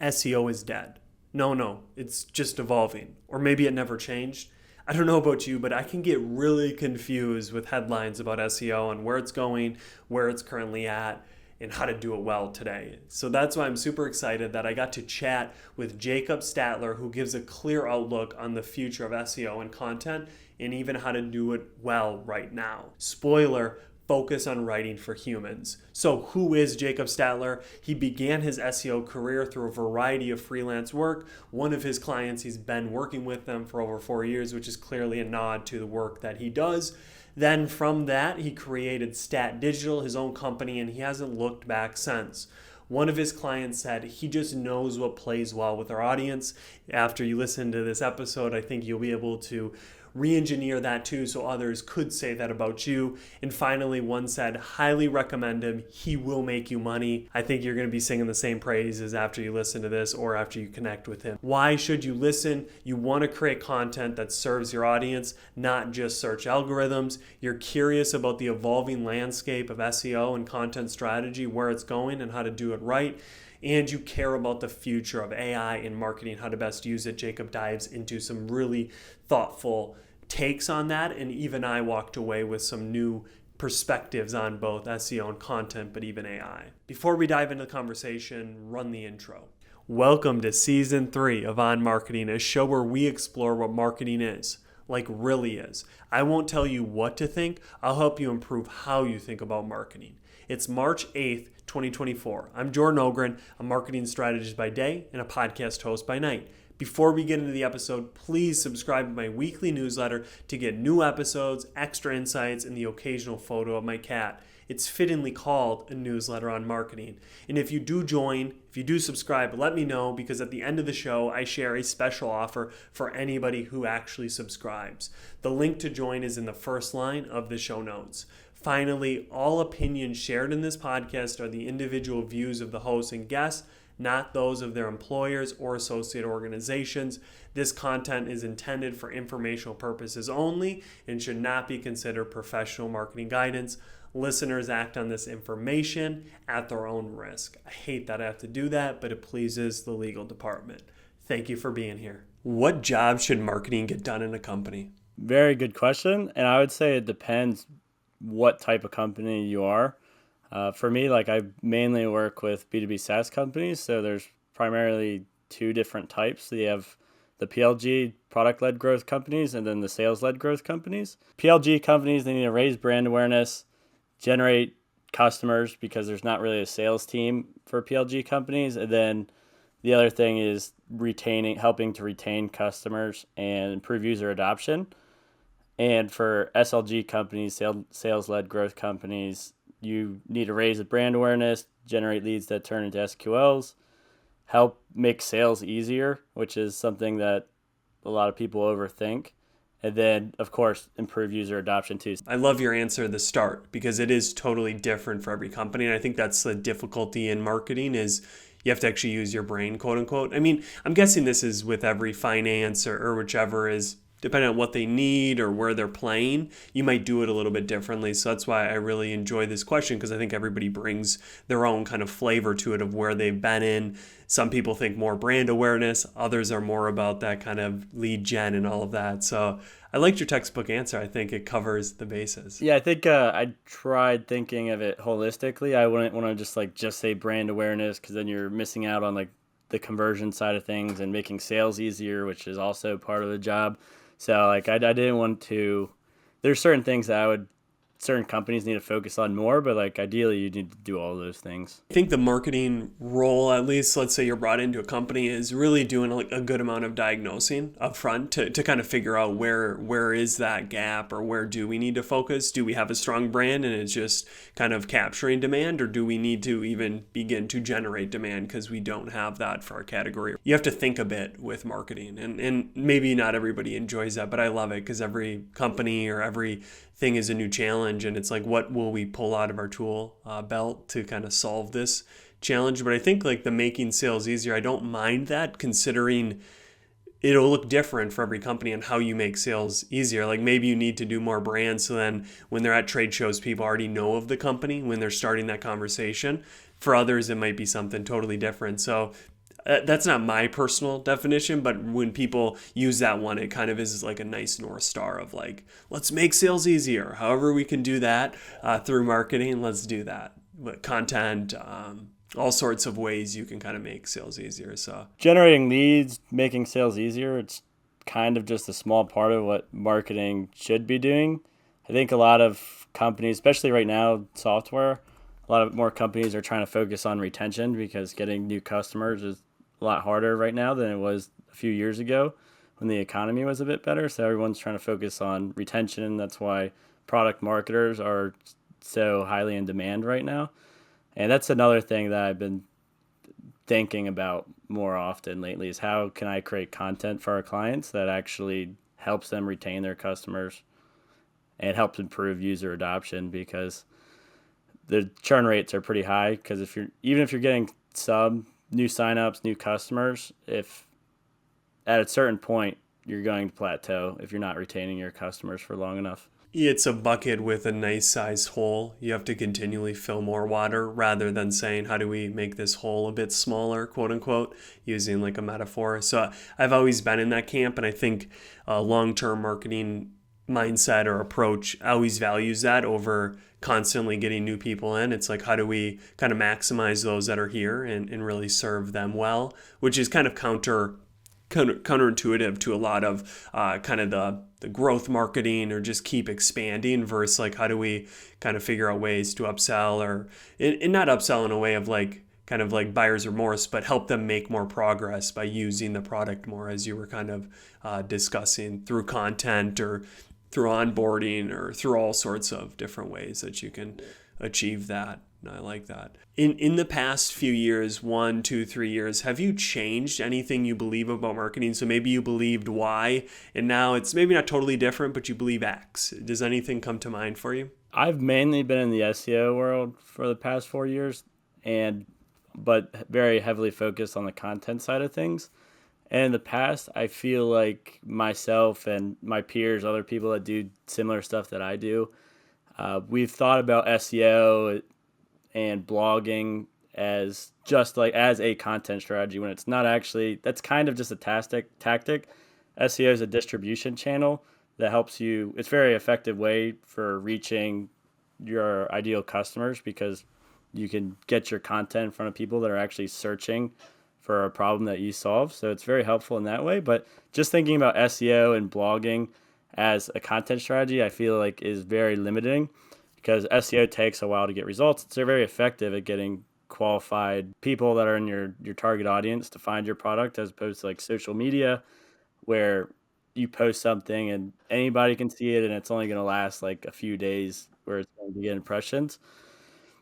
SEO is dead. No, it's just evolving. Or maybe it never changed. I don't know about you, but I can get really confused with headlines about SEO and where it's going, where it's currently at, and how to do it well today. So that's why I'm super excited that I got to chat with Jacob Statler, who gives a clear outlook on the future of SEO and content and even how to do it well right now. Spoiler, focus on writing for humans. So who is Jacob Statler? He began his SEO career through a variety of freelance work. One of his clients, he's been working with them for over 4 years, which is clearly a nod to the work that he does. Then from that, he created Stat Digital, his own company, and he hasn't looked back since. One of his clients said he just knows what plays well with our audience. After you listen to this episode, I think you'll be able to re-engineer that too, so others could say that about you. And finally, one said, highly recommend him. He will make you money. I think you're going to be singing the same praises after you listen to this or after you connect with him. Why should you listen? You want to create content that serves your audience, not just search algorithms. You're curious about the evolving landscape of SEO and content strategy, where it's going and how to do it right. And you care about the future of AI in marketing, how to best use it. Jacob dives into some really thoughtful takes on that, and even I walked away with some new perspectives on both SEO and content, but even AI. Before we dive into the conversation, run the intro. Welcome to Season 3 of On Marketing, a show where we explore what marketing is, like really is. I won't tell you what to think, I'll help you improve how you think about marketing. It's March 8th, 2024. I'm Jordan Ogren, a marketing strategist by day and a podcast host by night. Before we get into the episode, please subscribe to my weekly newsletter to get new episodes, extra insights, and the occasional photo of my cat. It's fittingly called a newsletter on marketing. And if you do subscribe, let me know, because at the end of the show, I share a special offer for anybody who actually subscribes. The link to join is in the first line of the show notes. Finally, all opinions shared in this podcast are the individual views of the host and guests, not those of their employers or associate organizations. This content is intended for informational purposes only and should not be considered professional marketing guidance. Listeners act on this information at their own risk. I hate that I have to do that, but it pleases the legal department. Thank you for being here. What job should marketing get done in a company? Very good question. And I would say it depends what type of company you are. For me, I mainly work with B2B SaaS companies, so there's primarily two different types. So you have the PLG, product-led growth companies, and then the sales-led growth companies. PLG companies, they need to raise brand awareness, generate customers, because there's not really a sales team for PLG companies. And then the other thing is helping to retain customers and improve user adoption. And for SLG companies, sales-led growth companies, you need to raise the brand awareness, generate leads that turn into SQLs, help make sales easier, which is something that a lot of people overthink. And then, of course, improve user adoption too. I love your answer at the start, because it is totally different for every company. And I think that's the difficulty in marketing, is you have to actually use your brain, quote unquote. I mean, I'm guessing this is with every finance or whichever is, depending on what they need or where they're playing, you might do it a little bit differently. So that's why I really enjoy this question, because I think everybody brings their own kind of flavor to it of where they've been in. Some people think more brand awareness, others are more about that kind of lead gen and all of that. So I liked your textbook answer. I think it covers the bases. Yeah, I think I tried thinking of it holistically. I wouldn't want to just say brand awareness, because then you're missing out on the conversion side of things and making sales easier, which is also part of the job. So I didn't want to, there's certain things that certain companies need to focus on more, but ideally you need to do all of those things. I think the marketing role, at least let's say you're brought into a company, is really doing a good amount of diagnosing up front to kind of figure out where is that gap, or where do we need to focus? Do we have a strong brand and it's just kind of capturing demand, or do we need to even begin to generate demand because we don't have that for our category? You have to think a bit with marketing, and maybe not everybody enjoys that, but I love it, because every company or every thing is a new challenge, and it's what will we pull out of our tool belt to kind of solve this challenge. But I think the making sales easier, I don't mind that, considering it'll look different for every company and how you make sales easier. Maybe you need to do more brands, so then when they're at trade shows, people already know of the company when they're starting that conversation. For others, it might be something totally different. So That's not my personal definition, but when people use that one, it kind of is like a nice North Star of like, let's make sales easier. However, we can do that through marketing, let's do that. But content, all sorts of ways you can kind of make sales easier. So, Generating leads, making sales easier, it's kind of just a small part of what marketing should be doing. I think a lot of companies, especially right now, software, a lot of more companies are trying to focus on retention because getting new customers is a lot harder right now than it was a few years ago when the economy was a bit better. So everyone's trying to focus on retention. That's why product marketers are so highly in demand right now. And that's another thing that I've been thinking about more often lately is how can I create content for our clients that actually helps them retain their customers and helps improve user adoption because the churn rates are pretty high because if you're getting some new signups, new customers, if at a certain point you're going to plateau if you're not retaining your customers for long enough. it's a bucket with a nice sized hole. You have to continually fill more water rather than saying, how do we make this hole a bit smaller, quote unquote, using like a metaphor. So I've always been in that camp. And I think long term marketing mindset or approach always values that over constantly getting new people in. It's like, how do we kind of maximize those that are here and really serve them well, which is kind of counterintuitive to a lot of kind of the growth marketing or just keep expanding versus like how do we kind of figure out ways to upsell or and not upsell in a way of like kind of like buyer's remorse, but help them make more progress by using the product more as you were kind of discussing through content or through onboarding or through all sorts of different ways that you can achieve that. I like that. In the past few years, 1, 2, 3 years, have you changed anything you believe about marketing? So maybe you believed Y, and now it's maybe not totally different, but you believe X. Does anything come to mind for you? I've mainly been in the SEO world for the past 4 years, and but very heavily focused on the content side of things. And in the past, I feel like myself and my peers, other people that do similar stuff that I do, we've thought about SEO and blogging as just like as a content strategy when it's not actually. That's kind of just a tactic. SEO is a distribution channel that helps you. It's a very effective way for reaching your ideal customers because you can get your content in front of people that are actually searching for a problem that you solve. So it's very helpful in that way. But just thinking about SEO and blogging as a content strategy, I feel like is very limiting because SEO takes a while to get results. It's very effective at getting qualified people that are in your target audience to find your product as opposed to like social media where you post something and anybody can see it and it's only going to last like a few days where it's going to get impressions.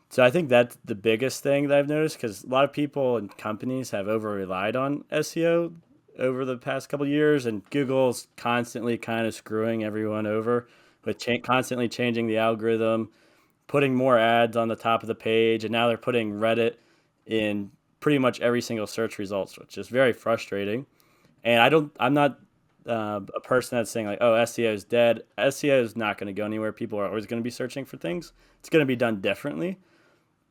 So I think that's the biggest thing that I've noticed because a lot of people and companies have over relied on SEO over the past couple of years, and Google's constantly kind of screwing everyone over with constantly changing the algorithm, putting more ads on the top of the page, and now they're putting Reddit in pretty much every single search results, which is very frustrating. And I'm not a person that's saying like, oh, SEO is dead. SEO is not going to go anywhere. People are always going to be searching for things. It's going to be done differently.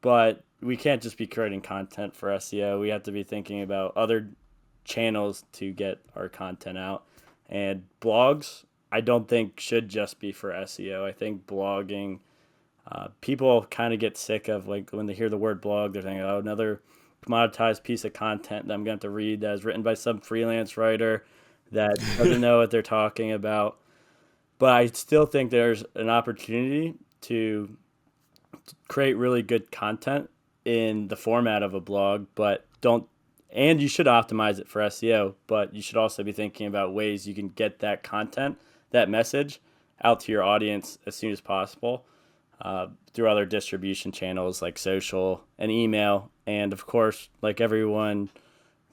But we can't just be creating content for SEO. We have to be thinking about other channels to get our content out. And blogs, I don't think should just be for SEO. I think blogging, people kind of get sick of like when they hear the word blog, they're thinking, oh, another commoditized piece of content that I'm going to have to read that is written by some freelance writer that doesn't know what they're talking about. But I still think there's an opportunity to create really good content in the format of a blog, but and you should optimize it for SEO, but you should also be thinking about ways you can get that content, that message out to your audience as soon as possible through other distribution channels like social and email. And of course, like everyone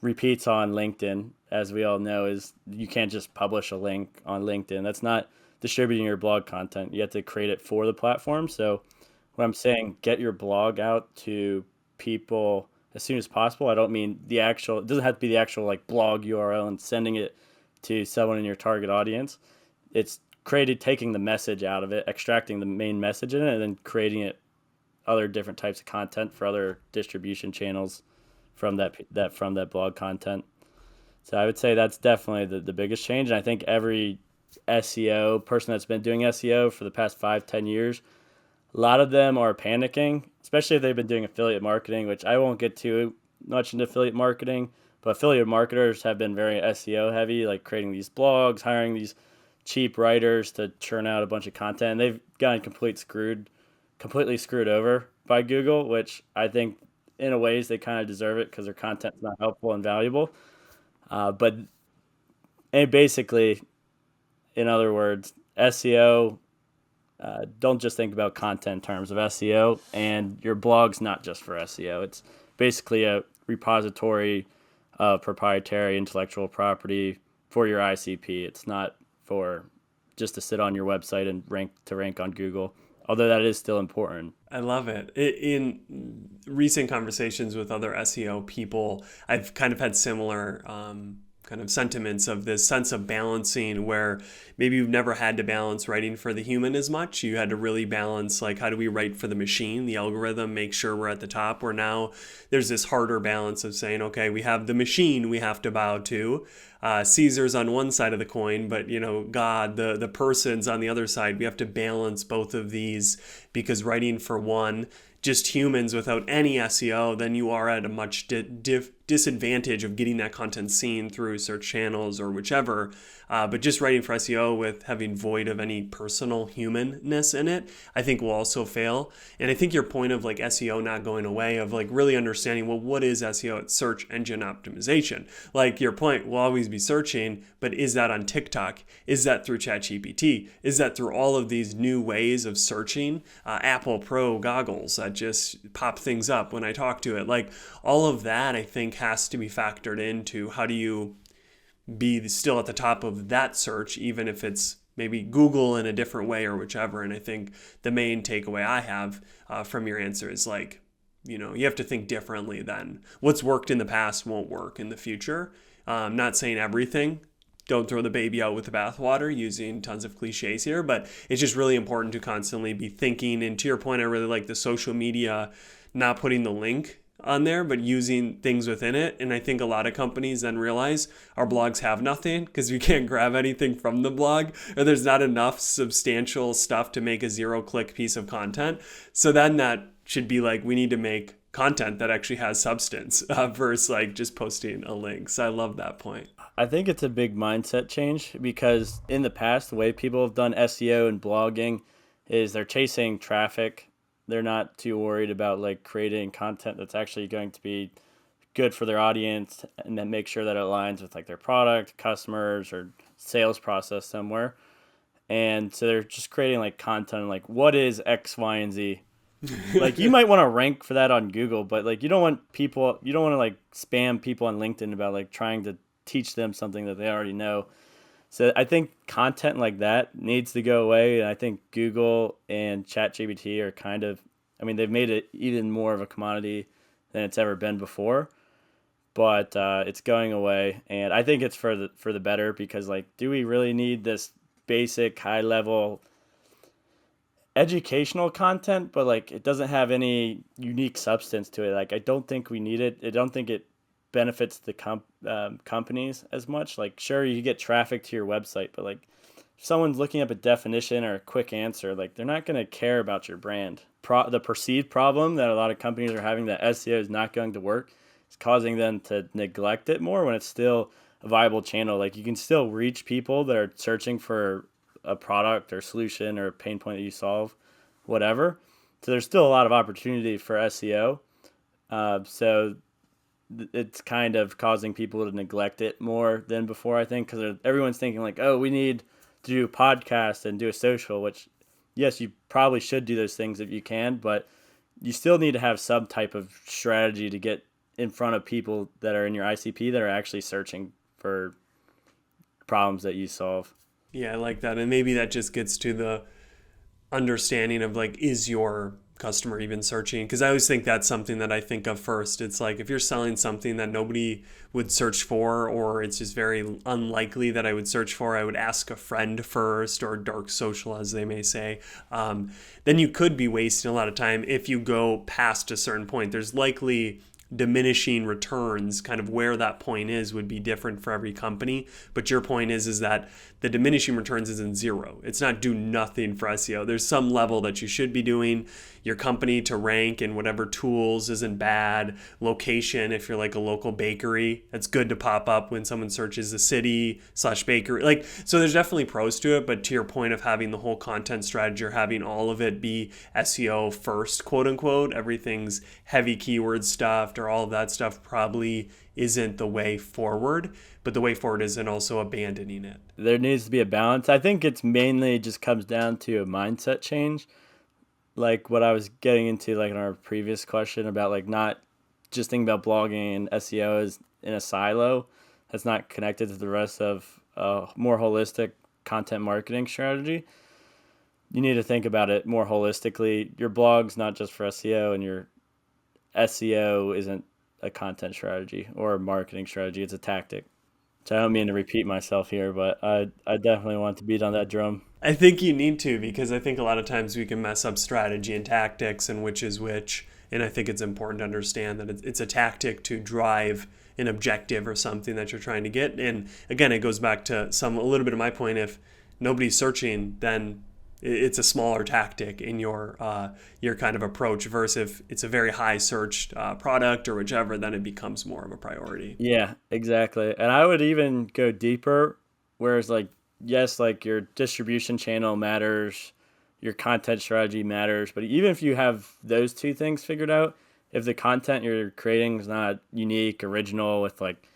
repeats on LinkedIn, as we all know, is you can't just publish a link on LinkedIn. That's not distributing your blog content. You have to create it for the platform. So when I'm saying get your blog out to people as soon as possible, I don't mean it doesn't have to be the actual like blog URL and sending it to someone in your target audience. It's taking the message out of it, extracting the main message in it, and then creating it other different types of content for other distribution channels from that blog content. So I would say that's definitely the biggest change. And I think every SEO person that's been doing SEO for the past 5-10 years, a lot of them are panicking, especially if they've been doing affiliate marketing, which I won't get too much into affiliate marketing, but affiliate marketers have been very SEO heavy, like creating these blogs, hiring these cheap writers to churn out a bunch of content. And they've gotten completely screwed over by Google, which I think in a ways they kind of deserve it because their content's not helpful and valuable. But and basically, in other words, SEO, don't just think about content in terms of SEO, and your blog's not just for SEO. It's basically a repository of proprietary intellectual property for your ICP. It's not for just to sit on your website and rank on Google, although that is still important. I love it. In recent conversations with other SEO people, I've kind of had similar kind of sentiments of this sense of balancing where maybe you've never had to balance writing for the human as much. You had to really balance, like, how do we write for the machine, the algorithm, make sure we're at the top, where now there's this harder balance of saying, okay, we have the machine we have to bow to. Caesar's on one side of the coin, but God, the person's on the other side. We have to balance both of these, because writing for one, just humans without any SEO, then you are at a much disadvantage of getting that content seen through search channels or whichever. But just writing for SEO with having void of any personal humanness in it, I think will also fail. And I think your point of like SEO not going away, of like really understanding, well, what is SEO? It's search engine optimization. Like your point, we'll always be searching, but is that on TikTok? Is that through ChatGPT? Is that through all of these new ways of searching? Apple Pro goggles that just pop things up when I talk to it. Like all of that, I think, has to be factored into how do you be still at the top of that search, even if it's maybe Google in a different way or whichever. And I think the main takeaway I have from your answer is like, you have to think differently then. What's worked in the past won't work in the future. Not saying everything. Don't throw the baby out with the bathwater, using tons of cliches here, but it's just really important to constantly be thinking. And to your point, I really like the social media, not putting the link on there, but using things within it. And I think a lot of companies then realize our blogs have nothing because we can't grab anything from the blog, or there's not enough substantial stuff to make a 0-click piece of content. So then that should be like, we need to make content that actually has substance versus like just posting a link. So I love that point. I think it's a big mindset change, because in the past, the way people have done SEO and blogging is they're chasing traffic. They're not too worried about like creating content that's actually going to be good for their audience, and then make sure that it aligns with like their product, customers, or sales process somewhere. And so they're just creating like content like, what is X, Y, and Z? Like you might want to rank for that on Google, but like you don't want to like spam people on LinkedIn about like trying to teach them something that they already know. So I think content like that needs to go away. And I think Google and ChatGPT are kind of, they've made it even more of a commodity than it's ever been before, but it's going away. And I think it's for the better, because like, do we really need this basic high level educational content, but like it doesn't have any unique substance to it? Like, I don't think we need it. I don't think it benefits the companies as much. Like, sure, you get traffic to your website, but like if someone's looking up a definition or a quick answer, like they're not going to care about your brand. The perceived problem that a lot of companies are having, that SEO is not going to work, is causing them to neglect it more when it's still a viable channel. Like you can still reach people that are searching for a product or solution or a pain point that you solve, whatever. So there's still a lot of opportunity for SEO. So it's kind of causing people to neglect it more than before, I think, because everyone's thinking like, oh, we need to do a podcast and do a social, which yes, you probably should do those things if you can, but you still need to have some type of strategy to get in front of people that are in your ICP that are actually searching for problems that you solve. Yeah, I like that. And maybe that just gets to the understanding of like, is your customer even searching? Because I always think that's something that I think of first. It's like, if you're selling something that nobody would search for, or it's just very unlikely that I would search for, I would ask a friend first, or dark social, as they may say, then you could be wasting a lot of time. If you go past a certain point, there's likely diminishing returns, kind of where that point is would be different for every company. But your point is that the diminishing returns isn't zero. It's not do nothing for SEO. There's some level that you should be doing. Your company to rank in whatever tools isn't bad. Location, if you're like a local bakery, it's good to pop up when someone searches the city/bakery. Like, so there's definitely pros to it, but to your point of having the whole content strategy or having all of it be SEO first, quote unquote, everything's heavy keyword stuffed or all of that stuff probably isn't the way forward. But the way forward isn't also abandoning it. There needs to be a balance. I think it's mainly just comes down to a mindset change. Like what I was getting into, like in our previous question about like not just thinking about blogging and SEO as in a silo that's not connected to the rest of a more holistic content marketing strategy. You need to think about it more holistically. Your blog's not just for SEO, and your SEO isn't a content strategy or a marketing strategy. It's a tactic. So I don't mean to repeat myself here, but I definitely want to beat on that drum. I think you need to, because I think a lot of times we can mess up strategy and tactics and which is which. And I think it's important to understand that it's a tactic to drive an objective or something that you're trying to get. And again, it goes back to a little bit of my point. If nobody's searching, then it's a smaller tactic in your kind of approach, versus if it's a very high searched product or whichever, then it becomes more of a priority. Yeah, exactly. And I would even go deeper, whereas like, yes, like your distribution channel matters, your content strategy matters, but even if you have those two things figured out, if the content you're creating is not unique, original, with like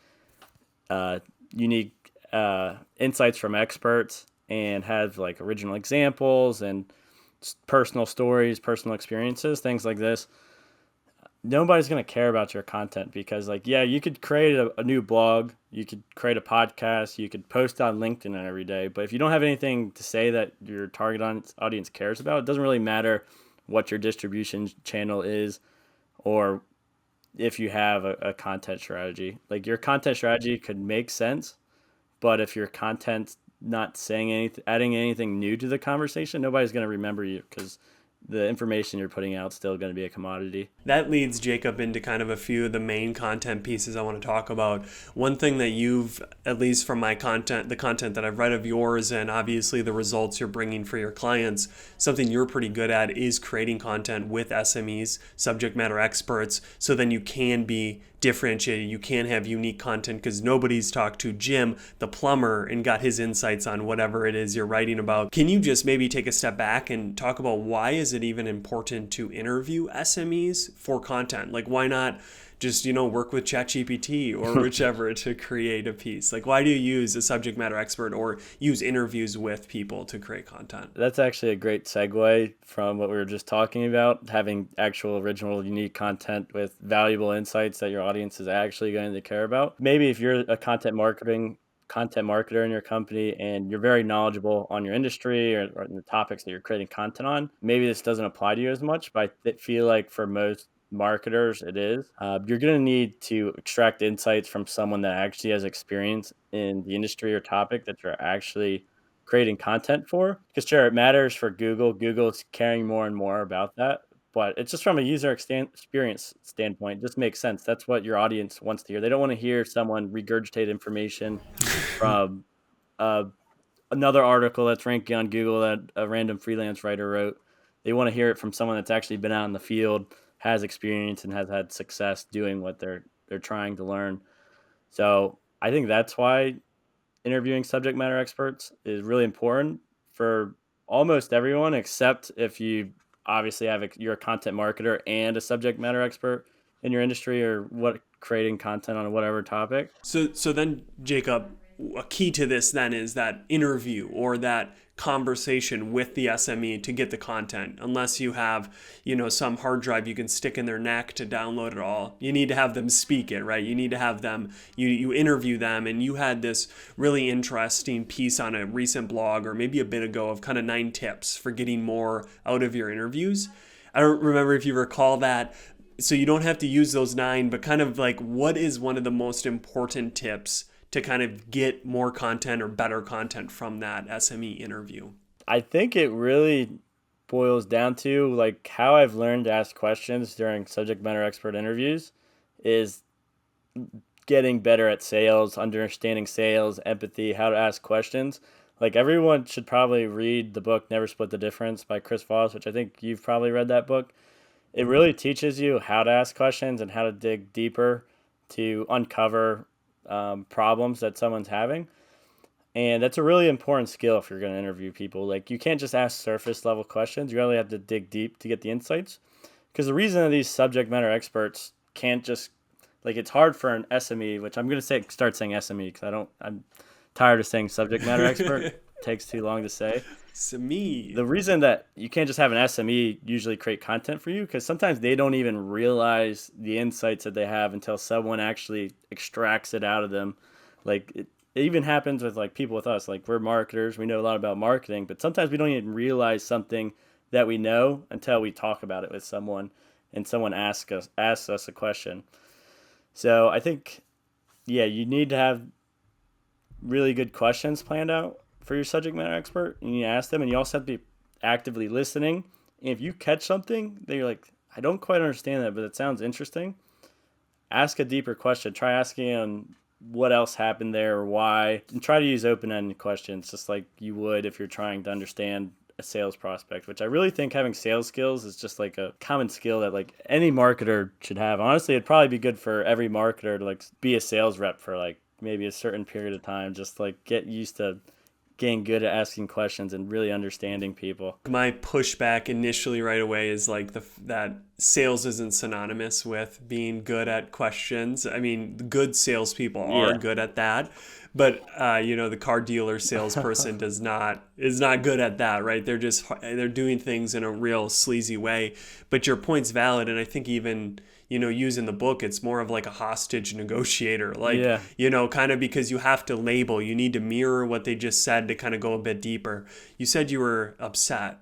unique insights from experts, and have like original examples and personal stories, personal experiences, things like this, nobody's going to care about your content. Because like, yeah, you could create a new blog, you could create a podcast, you could post on LinkedIn every day, but if you don't have anything to say that your target audience cares about, it doesn't really matter what your distribution channel is or if you have a content strategy. Like your content strategy could make sense, but if your content's not saying anything, adding anything new to the conversation, nobody's going to remember you, because the information you're putting out is still going to be a commodity. That leads, Jacob, into kind of a few of the main content pieces I want to talk about. One thing that you've, at least from my content, the content that I've read of yours, and obviously the results you're bringing for your clients, something you're pretty good at is creating content with SMEs, subject matter experts, so then you can be differentiated. You can have unique content because nobody's talked to Jim, the plumber, and got his insights on whatever it is you're writing about. Can you just maybe take a step back and talk about why is it even important to interview SMEs for content? Like, why not just, work with ChatGPT or whichever to create a piece? Like, why do you use a subject matter expert or use interviews with people to create content? That's actually a great segue from what we were just talking about, having actual original unique content with valuable insights that your audience is actually going to care about. Maybe if you're a content marketer in your company and you're very knowledgeable on your industry or the topics that you're creating content on, maybe this doesn't apply to you as much, but I feel like for most marketers it is. You're going to need to extract insights from someone that actually has experience in the industry or topic that you're actually creating content for. Because sure, it matters for Google. Google's caring more and more about that. But it's just from a user experience standpoint, it just makes sense. That's what your audience wants to hear. They don't want to hear someone regurgitate information from another article that's ranking on Google that a random freelance writer wrote. They want to hear it from someone that's actually been out in the field, has experience, and has had success doing what they're trying to learn. So I think that's why interviewing subject matter experts is really important for almost everyone, except if you obviously you're a content marketer and a subject matter expert in your industry or creating content on whatever topic. So then, Jacob, a key to this then is that interview or that conversation with the SME to get the content. Unless you have, some hard drive you can stick in their neck to download it all. You need to have them speak it, right? You need to have them, you interview them. And you had this really interesting piece on a recent blog or maybe a bit ago of kind of 9 tips for getting more out of your interviews. I don't remember if you recall that. So you don't have to use those 9, but kind of like, what is one of the most important tips to kind of get more content or better content from that SME interview? I think it really boils down to like how I've learned to ask questions during subject matter expert interviews is getting better at sales, understanding sales, empathy, how to ask questions. Like everyone should probably read the book Never Split the Difference by Chris Voss, which I think you've probably read that book. It really teaches you how to ask questions and how to dig deeper to uncover problems that someone's having. And that's a really important skill if you're going to interview people. Like you can't just ask surface level questions. You really have to dig deep to get the insights. Because the reason that these subject matter experts can't just like it's hard for an SME, which I'm going to start saying SME because I'm tired of saying subject matter expert. It takes too long to say. SME. The reason that you can't just have an SME usually create content for you because sometimes they don't even realize the insights that they have until someone actually extracts it out of them. Like it even happens with like people with us. Like we're marketers, we know a lot about marketing, but sometimes we don't even realize something that we know until we talk about it with someone and someone asks us a question. So I think, yeah, you need to have really good questions planned out for your subject matter expert. You need to ask them, and you also have to be actively listening. And if you catch something that you're like, I don't quite understand that, but it sounds interesting, ask a deeper question. Try asking them what else happened there or why, and try to use open-ended questions just like you would if you're trying to understand a sales prospect, which I really think having sales skills is just like a common skill that like any marketer should have. Honestly, it'd probably be good for every marketer to like be a sales rep for like maybe a certain period of time, just like get used to getting good at asking questions and really understanding people. My pushback initially right away is like that sales isn't synonymous with being good at questions. I mean, good salespeople are good at that, but the car dealer salesperson is not good at that, right? They're doing things in a real sleazy way. But your point's valid, and I think even using the book, it's more of like a hostage negotiator, like, kind of because you have to label, you need to mirror what they just said to kind of go a bit deeper. You said you were upset,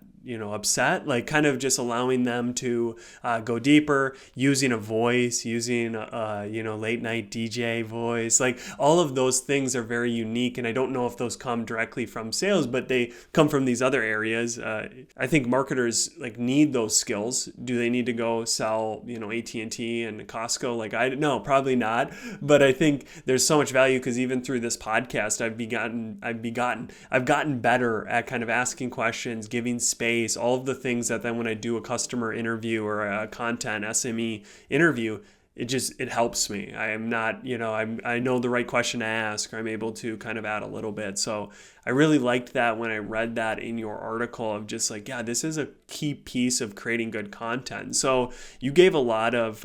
like kind of just allowing them to go deeper, using a voice, using late night DJ voice, like all of those things are very unique. And I don't know if those come directly from sales, but they come from these other areas. I think marketers like need those skills. Do they need to go sell, AT&T and Costco? Like no, probably not. But I think there's so much value because even through this podcast, I've gotten better at kind of asking questions, giving space, all of the things that then when I do a customer interview or a content SME interview, it helps me. I am not, I know the right question to ask, or I'm able to kind of add a little bit. So I really liked that when I read that in your article of just like, yeah, this is a key piece of creating good content. So you gave a lot of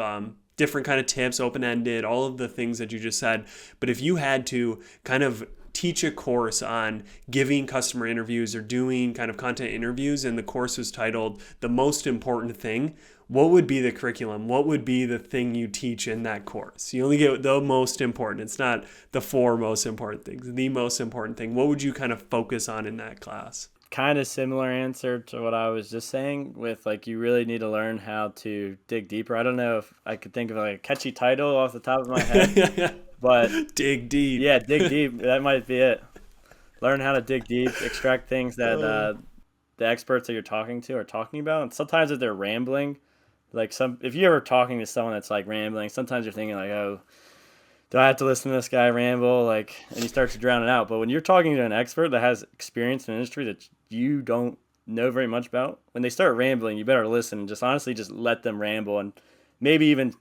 different kind of tips, open-ended, all of the things that you just said. But if you had to kind of teach a course on giving customer interviews or doing kind of content interviews, and the course was titled The Most Important Thing, what would be the curriculum? What would be the thing you teach in that course? You only get the most important. It's not the 4 most important things, the most important thing. What would you kind of focus on in that class? Kind of similar answer to what I was just saying with like you really need to learn how to dig deeper. I don't know if I could think of like a catchy title off the top of my head. But dig deep. Yeah, dig deep. That might be it. Learn how to dig deep, extract things that the experts that you're talking to are talking about. And sometimes if they're rambling, like if you're ever talking to someone that's like rambling, sometimes you're thinking like, oh, do I have to listen to this guy ramble? Like, and you start to drown it out. But when you're talking to an expert that has experience in an industry that you don't know very much about, when they start rambling, you better listen and just honestly just let them ramble and maybe even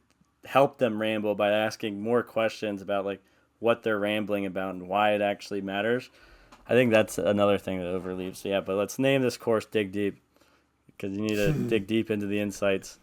help them ramble by asking more questions about like what they're rambling about and why it actually matters. I think that's another thing that overleaps. So yeah, but let's name this course Dig Deep because you need to dig deep into the insights.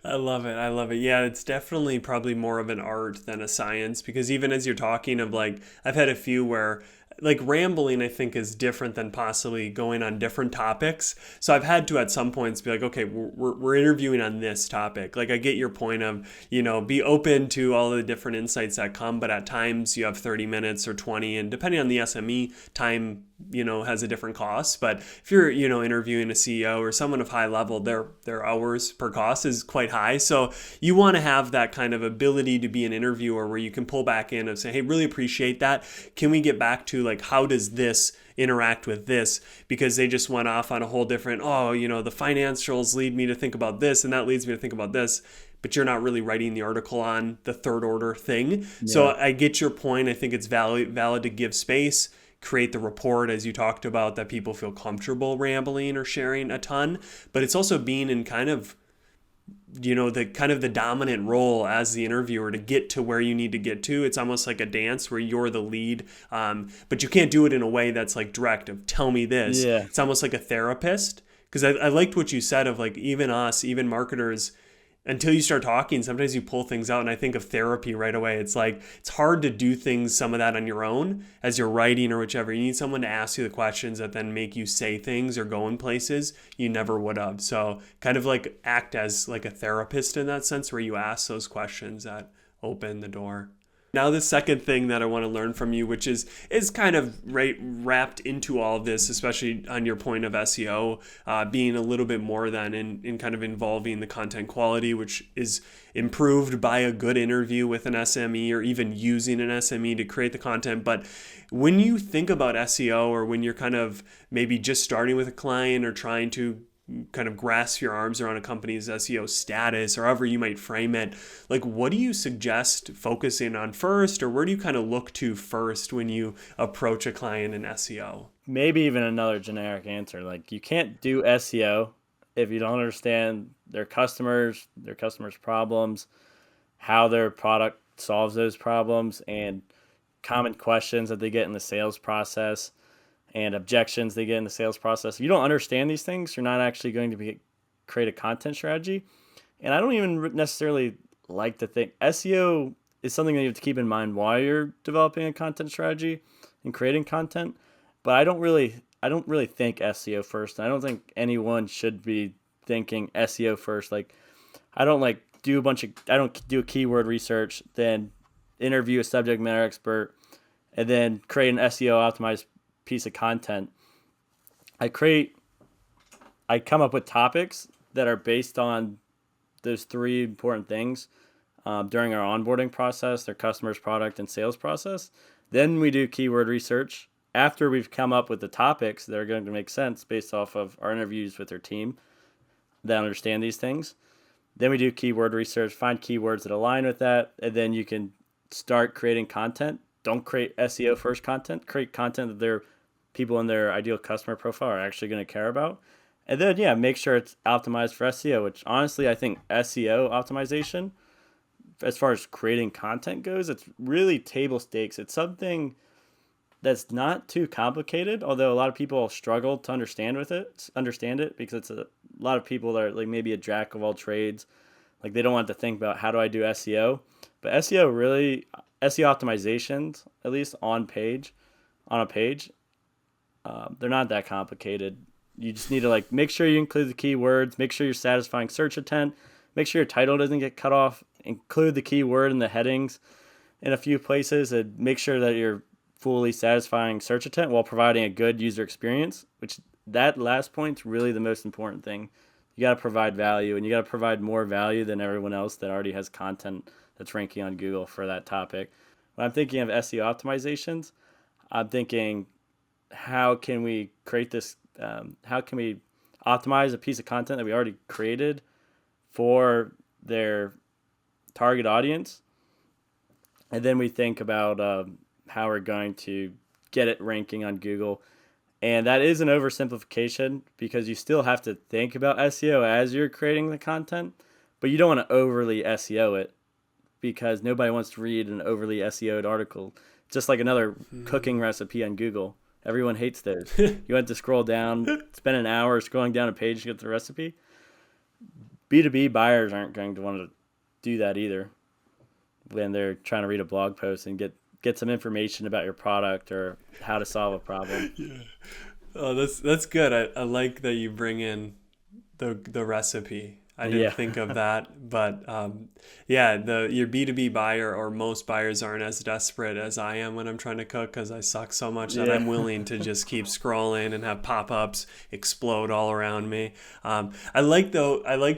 I love it. Yeah, it's definitely probably more of an art than a science because even as you're talking of like, I've had a few where like rambling, I think, is different than possibly going on different topics. So I've had to at some points be like, okay, we're interviewing on this topic. Like I get your point of, be open to all the different insights that come, but at times you have 30 minutes or 20, and depending on the SME, time, has a different cost. But if you're, interviewing a CEO or someone of high level, their hours per cost is quite high. So you want to have that kind of ability to be an interviewer where you can pull back in and say, hey, really appreciate that. Can we get back to like, how does this interact with this? Because they just went off on a whole different, the financials lead me to think about this, and that leads me to think about this. But you're not really writing the article on the third order thing. Yeah. So I get your point. I think it's valid to give space, create the report, as you talked about, that people feel comfortable rambling or sharing a ton. But it's also being in kind of the dominant role as the interviewer to get to where you need to get to. It's almost like a dance where you're the lead, but you can't do it in a way that's like direct of tell me this. Yeah. It's almost like a therapist. Because I liked what you said of like even marketers, until you start talking, sometimes you pull things out, and I think of therapy right away. It's like, it's hard to do some of that on your own as you're writing or whichever. You need someone to ask you the questions that then make you say things or go in places you never would have. So kind of like act as like a therapist in that sense, where you ask those questions that open the door. Now, the second thing that I want to learn from you, which is kind of wrapped into all of this, especially on your point of SEO, being a little bit more than in kind of involving the content quality, which is improved by a good interview with an SME or even using an SME to create the content. But when you think about SEO, or when you're kind of maybe just starting with a client or trying to kind of grasp your arms around a company's SEO status, or however you might frame it, like, what do you suggest focusing on first, or where do you kind of look to first when you approach a client in SEO? Maybe even another generic answer, like, you can't do SEO if you don't understand their customers problems, how their product solves those problems, and common questions that they get in the sales process and objections they get in the sales process. If you don't understand these things, you're not actually going to create a content strategy. And I don't even necessarily like to think SEO is something that you have to keep in mind while you're developing a content strategy and creating content. But I don't really think SEO first. And I don't think anyone should be thinking SEO first. Like, I don't do a keyword research, then interview a subject matter expert, and then create an SEO optimized piece of content. I come up with topics that are based on those three important things during our onboarding process, their customers, product, and sales process. Then we do keyword research after we've come up with the topics that are going to make sense based off of our interviews with their team that understand these things. Then we do keyword research, find keywords that align with that, and then you can start creating content. Don't create SEO first content. Create content that their people in their ideal customer profile are actually going to care about. And then, make sure it's optimized for SEO, which honestly, I think SEO optimization, as far as creating content goes, it's really table stakes. It's something that's not too complicated, although a lot of people struggle to understand it because it's a lot of people that are like maybe a jack of all trades. Like, they don't want to think about how do I do SEO. But SEO optimizations, at least on a page, they're not that complicated. You just need to make sure you include the keywords, make sure you're satisfying search intent, make sure your title doesn't get cut off, include the keyword in the headings in a few places, and make sure that you're fully satisfying search intent while providing a good user experience, which that last point's really the most important thing. You got to provide value, and you got to provide more value than everyone else that already has content that's ranking on Google for that topic. When I'm thinking of SEO optimizations, I'm thinking, how can we create this? How can we optimize a piece of content that we already created for their target audience? And then we think about how we're going to get it ranking on Google. And that is an oversimplification because you still have to think about SEO as you're creating the content, but you don't want to overly SEO it because nobody wants to read an overly SEO'd article. Just like another cooking recipe on Google. Everyone hates those. You want to scroll down, spend an hour scrolling down a page to get the recipe. B2B buyers aren't going to want to do that either when they're trying to read a blog post and get some information about your product or how to solve a problem. Yeah. Oh, that's good. I like that you bring in the recipe. I didn't think of that, but your B2B buyer or most buyers aren't as desperate as I am when I'm trying to cook because I suck so much that I'm willing to just keep scrolling and have pop-ups explode all around me. I liked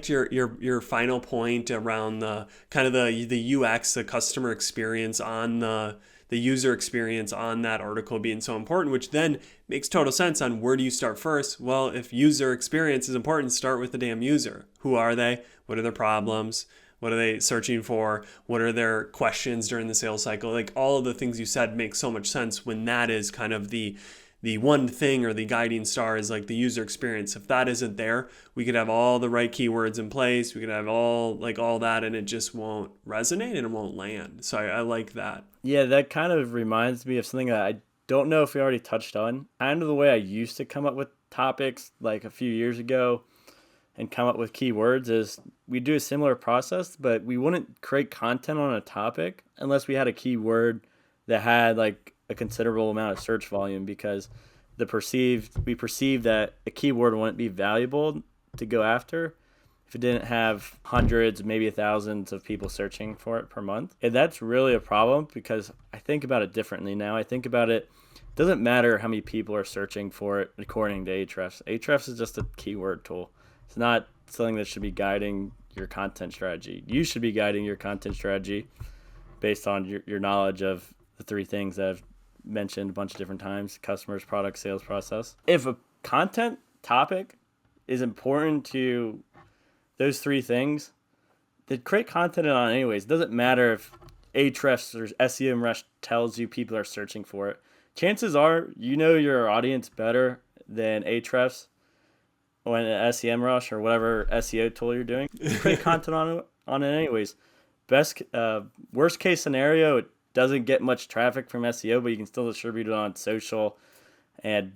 your final point around the kind of the UX, the customer experience on the the user experience on that article being so important, which then makes total sense on where do you start first? Well, if user experience is important, start with the damn user. Who are they? What are their problems? What are they searching for? What are their questions during the sales cycle? Like all of the things you said make so much sense when that is kind of the one thing or the guiding star is like the user experience. If that isn't there, we could have all the right keywords in place. We could have all that, and it just won't resonate and it won't land. So I like that. Yeah, that kind of reminds me of something that I don't know if we already touched on. Kind of the way I used to come up with topics like a few years ago and come up with keywords is we do a similar process, but we wouldn't create content on a topic unless we had a keyword that had like a considerable amount of search volume, because we perceived that a keyword wouldn't be valuable to go after if it didn't have hundreds, maybe thousands of people searching for it per month. And that's really a problem because I think about it differently now. I think about it doesn't matter how many people are searching for it according to Ahrefs. Ahrefs is just a keyword tool. It's not something that should be guiding your content strategy. You should be guiding your content strategy based on your knowledge of the three things that I've mentioned a bunch of different times: customers, product, sales process. If a content topic is important to those three things, then create content on it anyways. It doesn't matter if Ahrefs or SEMrush tells you people are searching for it. Chances are you know your audience better than Ahrefs or SEMrush or whatever SEO tool you're doing. Create content on it anyways. Worst case scenario, it doesn't get much traffic from SEO, but you can still distribute it on social and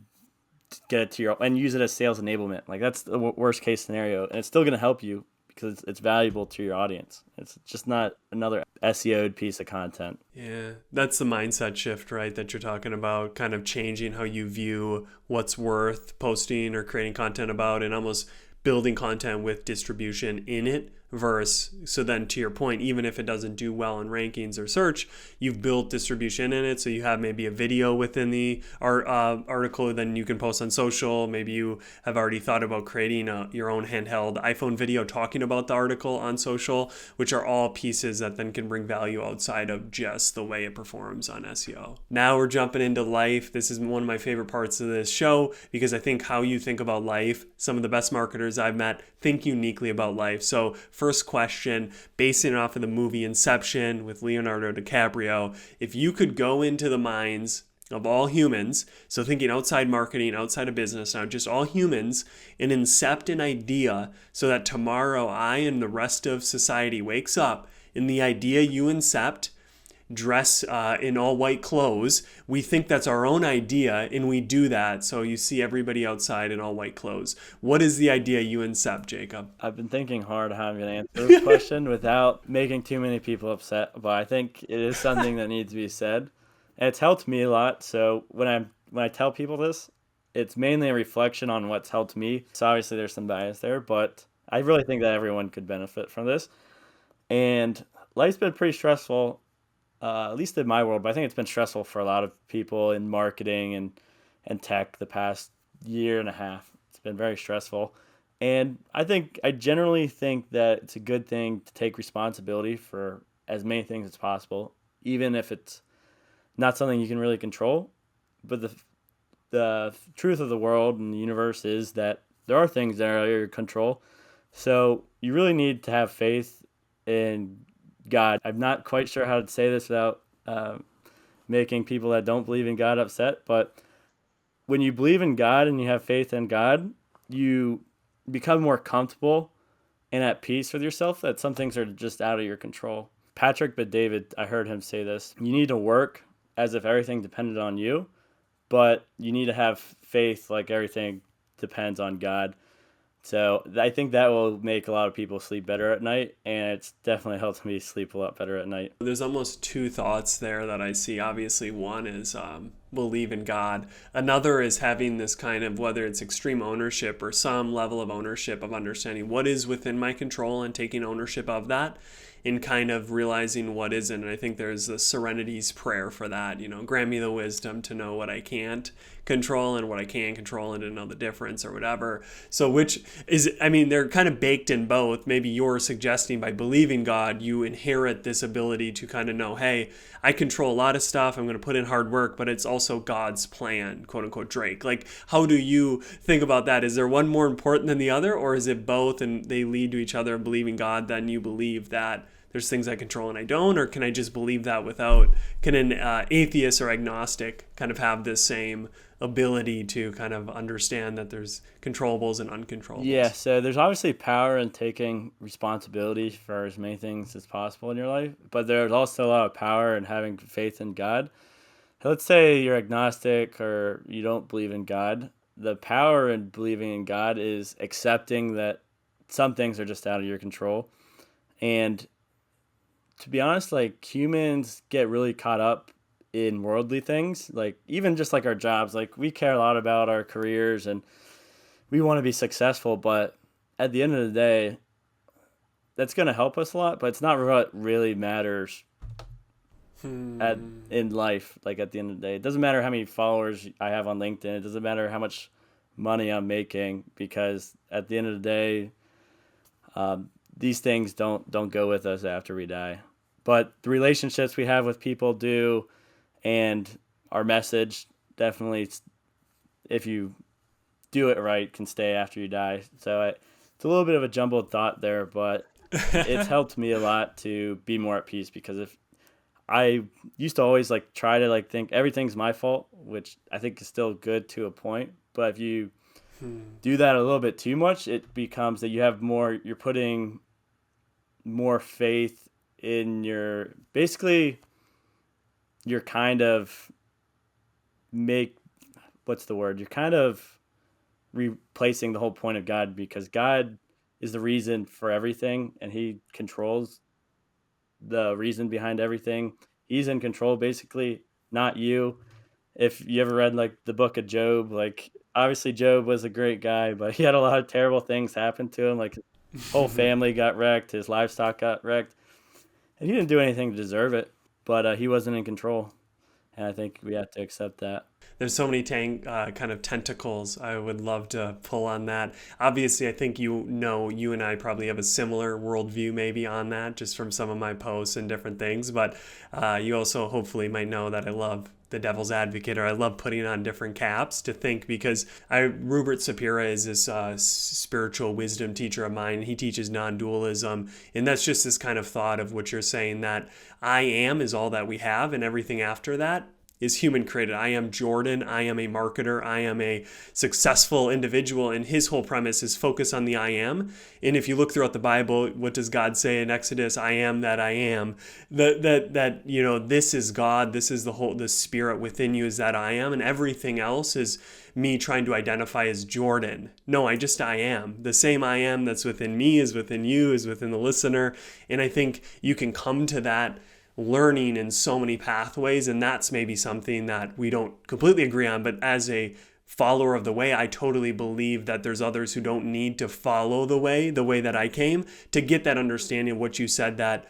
get it to and use it as sales enablement. Like that's the worst case scenario, and it's still going to help you because it's valuable to your audience. It's just not another SEO'd piece of content. Yeah, that's the mindset shift, right, that you're talking about, kind of changing how you view what's worth posting or creating content about, and almost building content with distribution in it versus, so then to your point, even if it doesn't do well in rankings or search, you've built distribution in it. So you have maybe a video within the article, then you can post on social. Maybe you have already thought about creating your own handheld iPhone video talking about the article on social, which are all pieces that then can bring value outside of just the way it performs on SEO. Now we're jumping into life. This is one of my favorite parts of this show because I think how you think about life, some of the best marketers I've met think uniquely about life. So first question, basing it off of the movie Inception with Leonardo DiCaprio, if you could go into the minds of all humans, so thinking outside marketing, outside of business now, just all humans, and incept an idea so that tomorrow I and the rest of society wakes up and the idea you incept, dress in all white clothes, we think that's our own idea and we do that. So you see everybody outside in all white clothes. What is the idea you incept, Jacob? I've been thinking hard how I'm going to answer this question without making too many people upset, but I think it is something that needs to be said. And it's helped me a lot. So when I tell people this, it's mainly a reflection on what's helped me. So obviously there's some bias there, but I really think that everyone could benefit from this. And life's been pretty stressful, at least in my world, but I think it's been stressful for a lot of people in marketing and tech the past year and a half. It's been very stressful. And I generally think that it's a good thing to take responsibility for as many things as possible, even if it's not something you can really control. But the truth of the world and the universe is that there are things that are out of your control. So you really need to have faith in God. I'm not quite sure how to say this without making people that don't believe in God upset, but when you believe in God and you have faith in God, you become more comfortable and at peace with yourself that some things are just out of your control. Patrick Bet-David, I heard him say this: you need to work as if everything depended on you, but you need to have faith like everything depends on God. So I think that will make a lot of people sleep better at night, and it's definitely helped me sleep a lot better at night. There's almost two thoughts there that I see. Obviously, one is believe in God. Another is having this kind of, whether it's extreme ownership or some level of ownership of understanding what is within my control and taking ownership of that. in kind of realizing what isn't. And I think there's a serenity's prayer for that. Grant me the wisdom to know what I can't control and what I can control and to know the difference or whatever. So which is, they're kind of baked in both. Maybe you're suggesting by believing God, you inherit this ability to kind of know, hey, I control a lot of stuff. I'm going to put in hard work, but it's also God's plan, quote unquote, Drake. Like, how do you think about that? Is there one more important than the other, or is it both and they lead to each other? Believing God, then you believe that there's things I control and I don't, or can I just believe that without? Can an atheist or agnostic kind of have this same ability to kind of understand that there's controllables and uncontrollables? Yeah, so there's obviously power in taking responsibility for as many things as possible in your life, but there's also a lot of power in having faith in God. Let's say you're agnostic or you don't believe in God. The power in believing in God is accepting that some things are just out of your control. And to be honest, like, humans get really caught up in worldly things, like even just like our jobs. Like, we care a lot about our careers and we want to be successful, but at the end of the day, that's going to help us a lot, but it's not what really matters in life. Like, at the end of the day, it doesn't matter how many followers I have on LinkedIn. It doesn't matter how much money I'm making, because at the end of the day, these things don't go with us after we die. But the relationships we have with people do, and our message definitely, if you do it right, can stay after you die. So it's a little bit of a jumbled thought there, but it's helped me a lot to be more at peace, because if I used to always like try to like think everything's my fault, which I think is still good to a point. But if you do that a little bit too much, it becomes that you're putting more faith in you're kind of you're kind of replacing the whole point of God, because God is the reason for everything and he controls the reason behind everything. He's in control, basically, not you. If you ever read like the book of Job, like, obviously Job was a great guy, but he had a lot of terrible things happen to him. Like, his whole family got wrecked, his livestock got wrecked, and he didn't do anything to deserve it, but he wasn't in control. And I think we have to accept that. There's so many kind of tentacles. I would love to pull on that. Obviously, I think you and I probably have a similar worldview maybe on that, just from some of my posts and different things. But you also hopefully might know that I love the devil's advocate, or I love putting on different caps to think, because Rupert Sapira is this spiritual wisdom teacher of mine. He teaches non-dualism, and that's just this kind of thought of what you're saying, that I am is all that we have, and everything after that is human created. I am Jordan. I am a marketer. I am a successful individual. And his whole premise is focus on the I am. And if you look throughout the Bible, what does God say in Exodus? I am that I am. That this is God. This is the spirit within you is that I am. And everything else is me trying to identify as Jordan. No, I am. The same I am that's within me is within you, is within the listener. And I think you can come to that learning in so many pathways, and that's maybe something that we don't completely agree on. But as a follower of the way, I totally believe that there's others who don't need to follow the way that I came, to get that understanding of what you said, that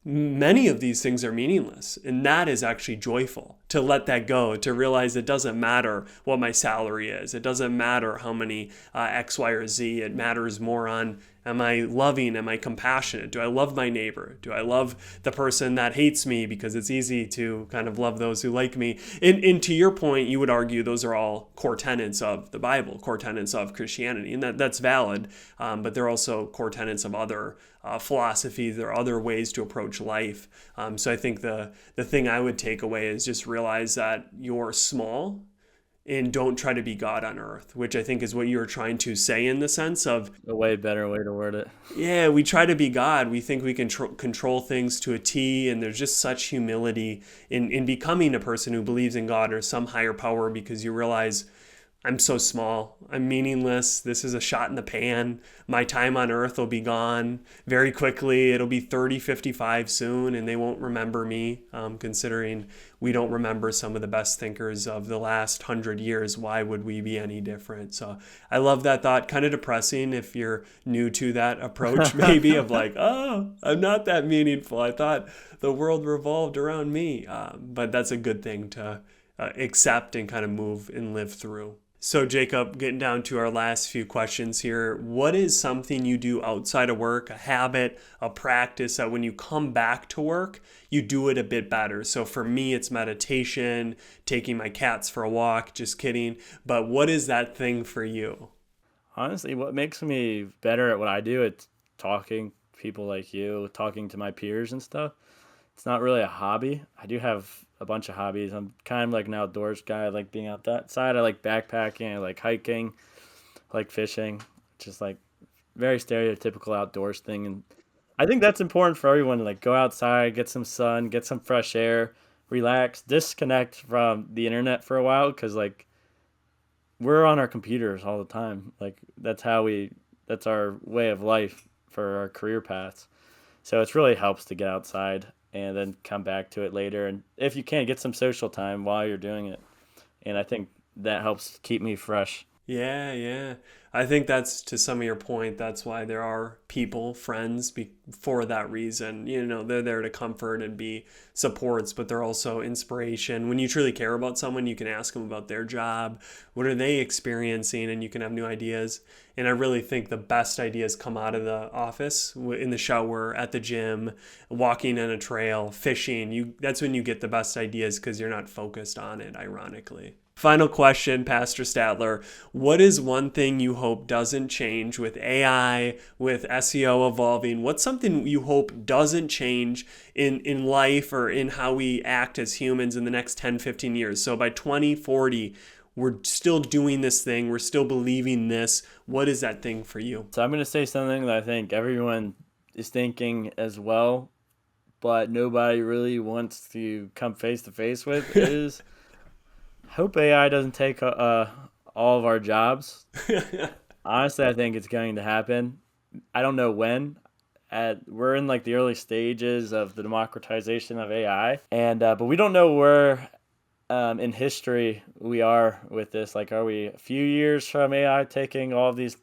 many of these things are meaningless. And that is actually joyful, to let that go, to realize it doesn't matter what my salary is. It doesn't matter how many X, Y, or Z. It matters more on, am I loving? Am I compassionate? Do I love my neighbor? Do I love the person that hates me? Because it's easy to kind of love those who like me. And to your point, you would argue those are all core tenets of the Bible, core tenets of Christianity. And that's valid, but they're also core tenets of other philosophies. There are other ways to approach life. So I think the thing I would take away is just realize that you're small, and don't try to be God on earth, which I think is what you were trying to say, in the sense of A way better way to word it. Yeah, we try to be God. We think we can control things to a T, and there's just such humility in becoming a person who believes in God or some higher power, because you realize I'm so small. I'm meaningless. This is a shot in the pan. My time on earth will be gone very quickly. It'll be 30, 55 soon, and they won't remember me, considering we don't remember some of the best thinkers of the last 100 years. Why would we be any different? So I love that thought. Kind of depressing if you're new to that approach, maybe, of like, oh, I'm not that meaningful. I thought the world revolved around me. But that's a good thing to accept and kind of move and live through. So, Jacob, getting down to our last few questions here. What is something you do outside of work, a habit, a practice that when you come back to work, you do it a bit better? So, for me, it's meditation, taking my cats for a walk, just kidding. But what is that thing for you? Honestly, what makes me better at what I do, it's talking to people like you, talking to my peers and stuff. It's not really a hobby. I do have a bunch of hobbies. I'm kind of like an outdoors guy. I like being outside. I like backpacking. I like hiking. I like fishing. Just like very stereotypical outdoors thing. And I think that's important for everyone to like go outside, get some sun, get some fresh air, relax, disconnect from the internet for a while because like we're on our computers all the time. Like that's our way of life for our career paths. So it really helps to get outside and then come back to it later. And if you can, get some social time while you're doing it. And I think that helps keep me fresh. Yeah, yeah. I think that's to some of your point. That's why there are people, friends, for that reason. They're there to comfort and be supports, but they're also inspiration. When you truly care about someone, you can ask them about their job. What are they experiencing? And you can have new ideas. And I really think the best ideas come out of the office, in the shower, at the gym, walking on a trail, fishing. That's when you get the best ideas because you're not focused on it, ironically. Final question, Pastor Statler. What is one thing you hope doesn't change with AI, with SEO evolving? What's something you hope doesn't change in life or in how we act as humans in the next 10, 15 years? So by 2040, we're still doing this thing. We're still believing this. What is that thing for you? So I'm going to say something that I think everyone is thinking as well, but nobody really wants to come face to face with is hope AI doesn't take all of our jobs. Honestly, I think it's going to happen. I don't know when. We're in like the early stages of the democratization of AI, and but we don't know where in history we are with this. Like, are we a few years from AI taking all of these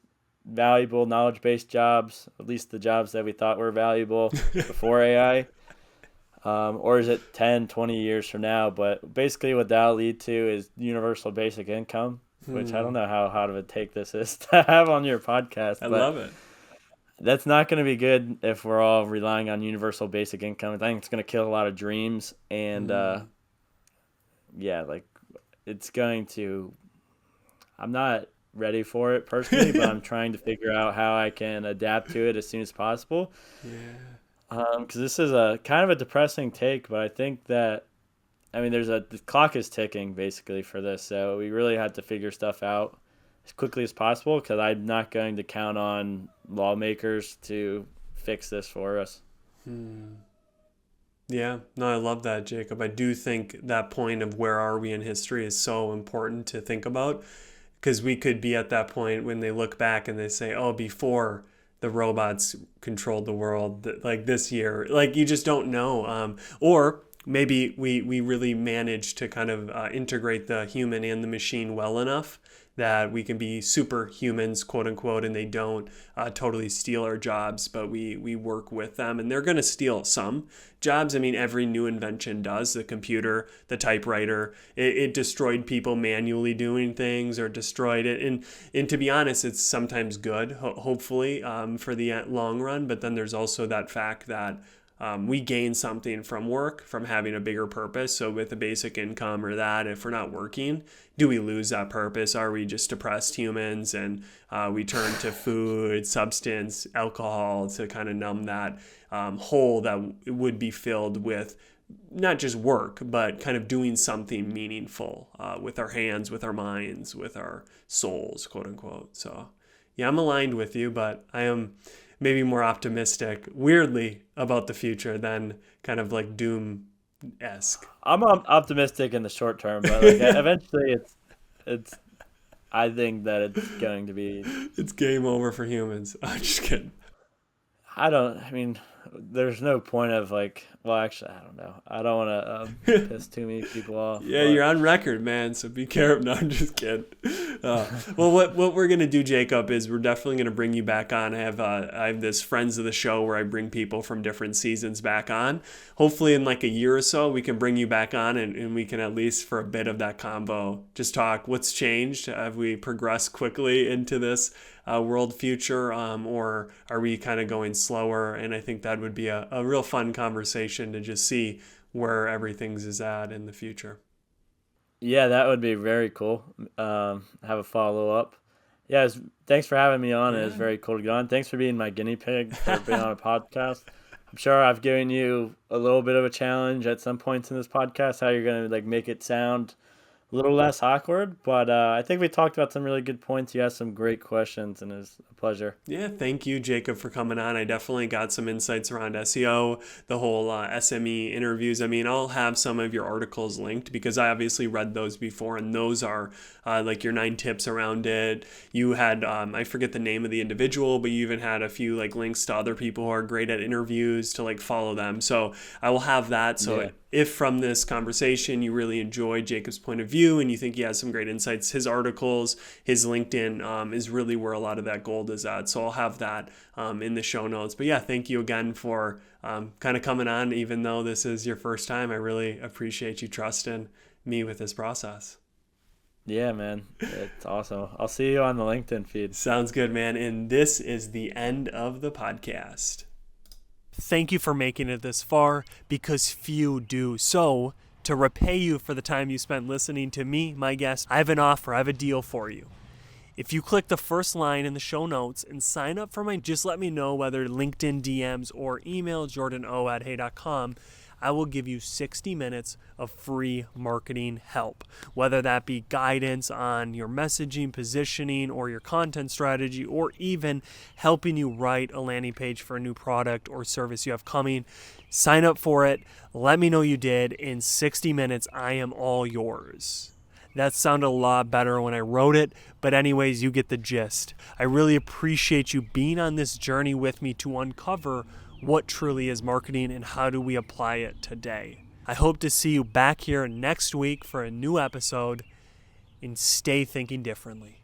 valuable knowledge-based jobs, at least the jobs that we thought were valuable before AI? Or is it 10, 20 years from now? But basically what that'll lead to is universal basic income, which I don't know how hard of a take this is to have on your podcast. I love it. That's not going to be good if we're all relying on universal basic income. I think it's going to kill a lot of dreams. And like it's going to – I'm not ready for it personally, but I'm trying to figure out how I can adapt to it as soon as possible. Yeah. Because this is a kind of a depressing take, but I think that, the clock is ticking basically for this, so we really have to figure stuff out as quickly as possible because I'm not going to count on lawmakers to fix this for us. Yeah, no, I love that, Jacob. I do think that point of where are we in history is so important to think about because we could be at that point when they look back and they say, oh, before the robots controlled the world, like this year, like you just don't know. Or maybe we really managed to kind of integrate the human and the machine well enough that we can be superhumans, quote unquote, and they don't totally steal our jobs, but we work with them. And they're going to steal some jobs. Every new invention does. The computer, the typewriter, it destroyed people manually doing things or destroyed it. And to be honest, it's sometimes good, hopefully, for the long run. But then there's also that fact that we gain something from work, from having a bigger purpose. So with a basic income or that, if we're not working, do we lose that purpose? Are we just depressed humans and we turn to food, substance, alcohol to kind of numb that hole that would be filled with not just work, but kind of doing something meaningful with our hands, with our minds, with our souls, quote unquote. So yeah, I'm aligned with you, but I am maybe more optimistic, weirdly, about the future than kind of like doom-esque. I'm optimistic in the short term, but like, eventually it's I think that it's going to be. It's game over for humans. I'm just kidding. I mean, there's no point of like, well, actually, I don't know. I don't want to piss too many people off. Yeah, but you're on record, man. So be careful. No, I'm just kidding. Well, what we're gonna do, Jacob, is we're definitely gonna bring you back on. I have this friends of the show where I bring people from different seasons back on. Hopefully, in like a year or so, we can bring you back on, and we can at least for a bit of that combo just talk what's changed. Have we progressed quickly into this world future, or are we kind of going slower? And I think that would be a real fun conversation to just see where everything's is at in the future. yeah, that would be very cool. Have a follow up. Yeah, thanks for having me on. It was Yeah. very cool to get on. Thanks for being my guinea pig for being on a podcast. I'm sure I've given you a little bit of a challenge at some points in this podcast, how you're gonna like make it sound a little less awkward, but I think we talked about some really good points. You asked some great questions, and it was a pleasure. Yeah, thank you, Jacob, for coming on. I definitely got some insights around SEO, the whole SME interviews. I mean, I'll have some of your articles linked because I obviously read those before, and those are like your 9 tips around it. You had, I forget the name of the individual, but you even had a few like links to other people who are great at interviews to like follow them. So I will have that. So Yeah. if from this conversation you really enjoyed Jacob's point of view and you think he has some great insights, his articles, his LinkedIn is really where a lot of that gold is at. So I'll have that in the show notes. But yeah, thank you again for kind of coming on, even though this is your first time. I really appreciate you trusting me with this process. Yeah, man. It's awesome. I'll see you on the LinkedIn feed. Sounds good, man. And this is the end of the podcast. Thank you for making it this far, because few do. So, to repay you for the time you spent listening to me, my guest, I have an offer, I have a deal for you. If you click the first line in the show notes and sign up for just let me know whether LinkedIn DMs or email jordano@hey.com, I will give you 60 minutes of free marketing help, whether that be guidance on your messaging, positioning, or your content strategy, or even helping you write a landing page for a new product or service you have coming. Sign up for it. Let me know you did. In 60 minutes, I am all yours. That sounded a lot better when I wrote it, but anyways, you get the gist. I really appreciate you being on this journey with me to uncover what truly is marketing and how do we apply it today. I hope to see you back here next week for a new episode, and stay thinking differently.